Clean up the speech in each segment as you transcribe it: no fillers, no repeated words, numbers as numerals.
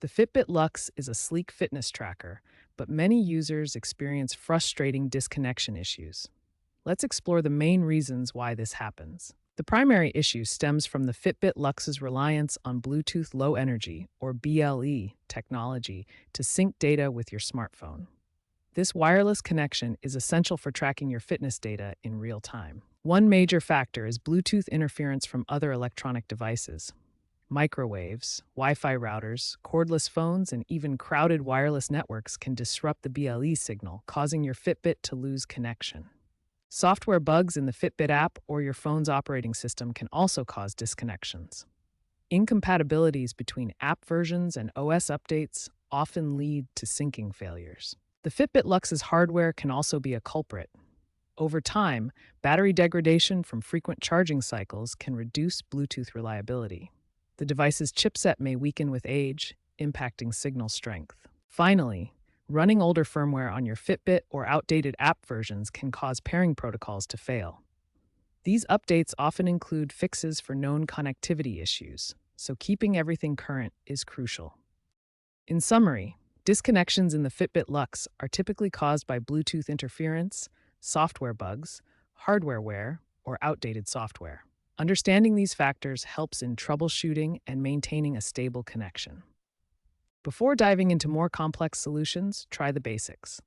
The Fitbit Luxe is a sleek fitness tracker, but many users experience frustrating disconnection issues. Let's explore the main reasons why this happens. The primary issue stems from the Fitbit Luxe's reliance on Bluetooth Low Energy, or BLE, technology to sync data with your smartphone. This wireless connection is essential for tracking your fitness data in real time. One major factor is Bluetooth interference from other electronic devices. Microwaves, Wi-Fi routers, cordless phones, and even crowded wireless networks can disrupt the BLE signal, causing your Fitbit to lose connection. Software bugs in the Fitbit app or your phone's operating system can also cause disconnections. Incompatibilities between app versions and OS updates often lead to syncing failures. The Fitbit Luxe's hardware can also be a culprit. Over time, battery degradation from frequent charging cycles can reduce Bluetooth reliability. The device's chipset may weaken with age, impacting signal strength. Finally, running older firmware on your Fitbit or outdated app versions can cause pairing protocols to fail. These updates often include fixes for known connectivity issues, so keeping everything current is crucial. In summary, disconnections in the Fitbit Luxe are typically caused by Bluetooth interference, software bugs, hardware wear, or outdated software. Understanding these factors helps in troubleshooting and maintaining a stable connection. Before diving into more complex solutions, try the basics.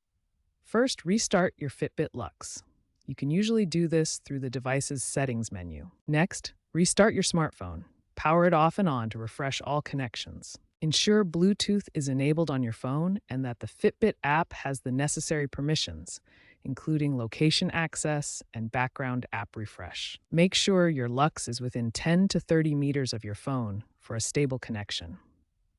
First, restart your Fitbit Luxe. You can usually do this through the device's settings menu. Next, restart your smartphone. Power it off and on to refresh all connections. Ensure Bluetooth is enabled on your phone and that the Fitbit app has the necessary permissions, including location access and background app refresh. Make sure your Luxe is within 10 to 30 meters of your phone for a stable connection.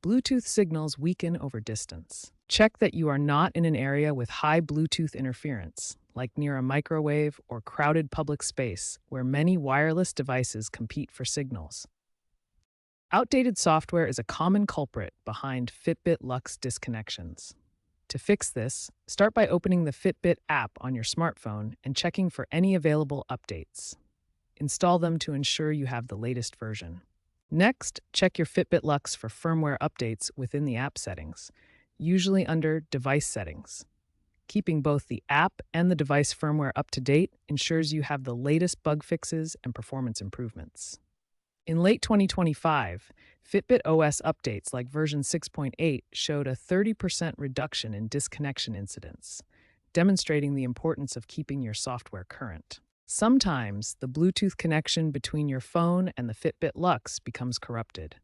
Bluetooth signals weaken over distance. Check that you are not in an area with high Bluetooth interference, like near a microwave or crowded public space where many wireless devices compete for signals. Outdated software is a common culprit behind Fitbit Luxe disconnections. To fix this, start by opening the Fitbit app on your smartphone and checking for any available updates. Install them to ensure you have the latest version. Next, check your Fitbit Luxe for firmware updates within the app settings, usually under Device Settings. Keeping both the app and the device firmware up to date ensures you have the latest bug fixes and performance improvements. In late 2025, Fitbit OS updates like version 6.8 showed a 30% reduction in disconnection incidents, demonstrating the importance of keeping your software current. Sometimes, the Bluetooth connection between your phone and the Fitbit Luxe becomes corrupted.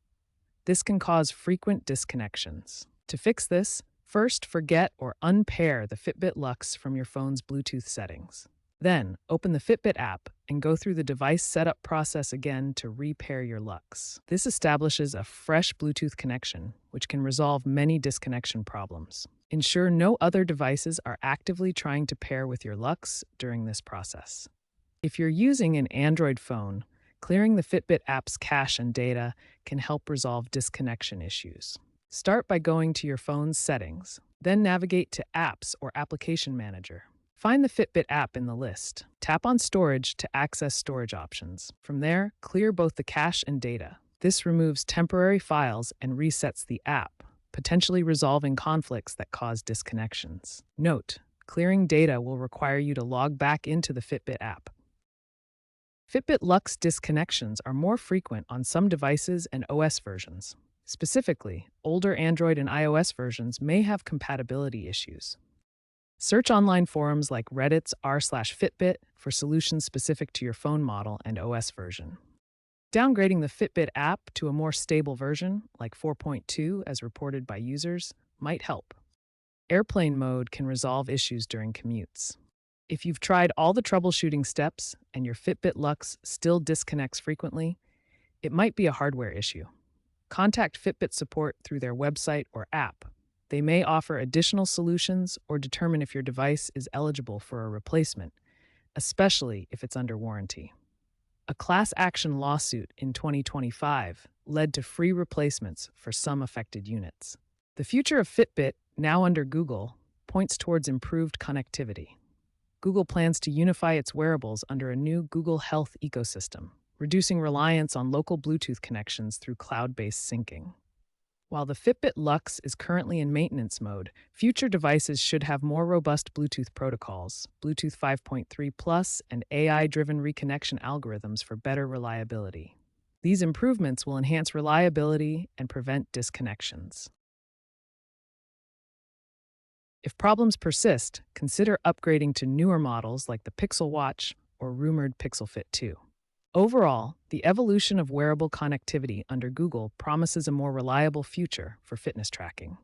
This can cause frequent disconnections. To fix this, first forget or unpair the Fitbit Luxe from your phone's Bluetooth settings. Then, open the Fitbit app and go through the device setup process again to repair your Luxe. This establishes a fresh Bluetooth connection, which can resolve many disconnection problems. Ensure no other devices are actively trying to pair with your Luxe during this process. If you're using an Android phone, clearing the Fitbit app's cache and data can help resolve disconnection issues. Start by going to your phone's settings, then navigate to Apps or Application Manager. Find the Fitbit app in the list. Tap on Storage to access storage options. From there, clear both the cache and data. This removes temporary files and resets the app, potentially resolving conflicts that cause disconnections. Note, clearing data will require you to log back into the Fitbit app. Fitbit Luxe disconnections are more frequent on some devices and OS versions. Specifically, older Android and iOS versions may have compatibility issues. Search online forums like Reddit's r/Fitbit for solutions specific to your phone model and OS version. Downgrading the Fitbit app to a more stable version, like 4.2 as reported by users, might help. Airplane mode can resolve issues during commutes. If you've tried all the troubleshooting steps and your Fitbit Luxe still disconnects frequently, it might be a hardware issue. Contact Fitbit support through their website or app. They may offer additional solutions or determine if your device is eligible for a replacement, especially if it's under warranty. A class action lawsuit in 2025 led to free replacements for some affected units. The future of Fitbit, now under Google, points towards improved connectivity. Google plans to unify its wearables under a new Google Health ecosystem, reducing reliance on local Bluetooth connections through cloud-based syncing. While the Fitbit Luxe is currently in maintenance mode, future devices should have more robust Bluetooth protocols, Bluetooth 5.3 Plus, and AI driven reconnection algorithms for better reliability. These improvements will enhance reliability and prevent disconnections. If problems persist, consider upgrading to newer models like the Pixel Watch or rumored Pixel Fit 2. Overall, the evolution of wearable connectivity under Google promises a more reliable future for fitness tracking.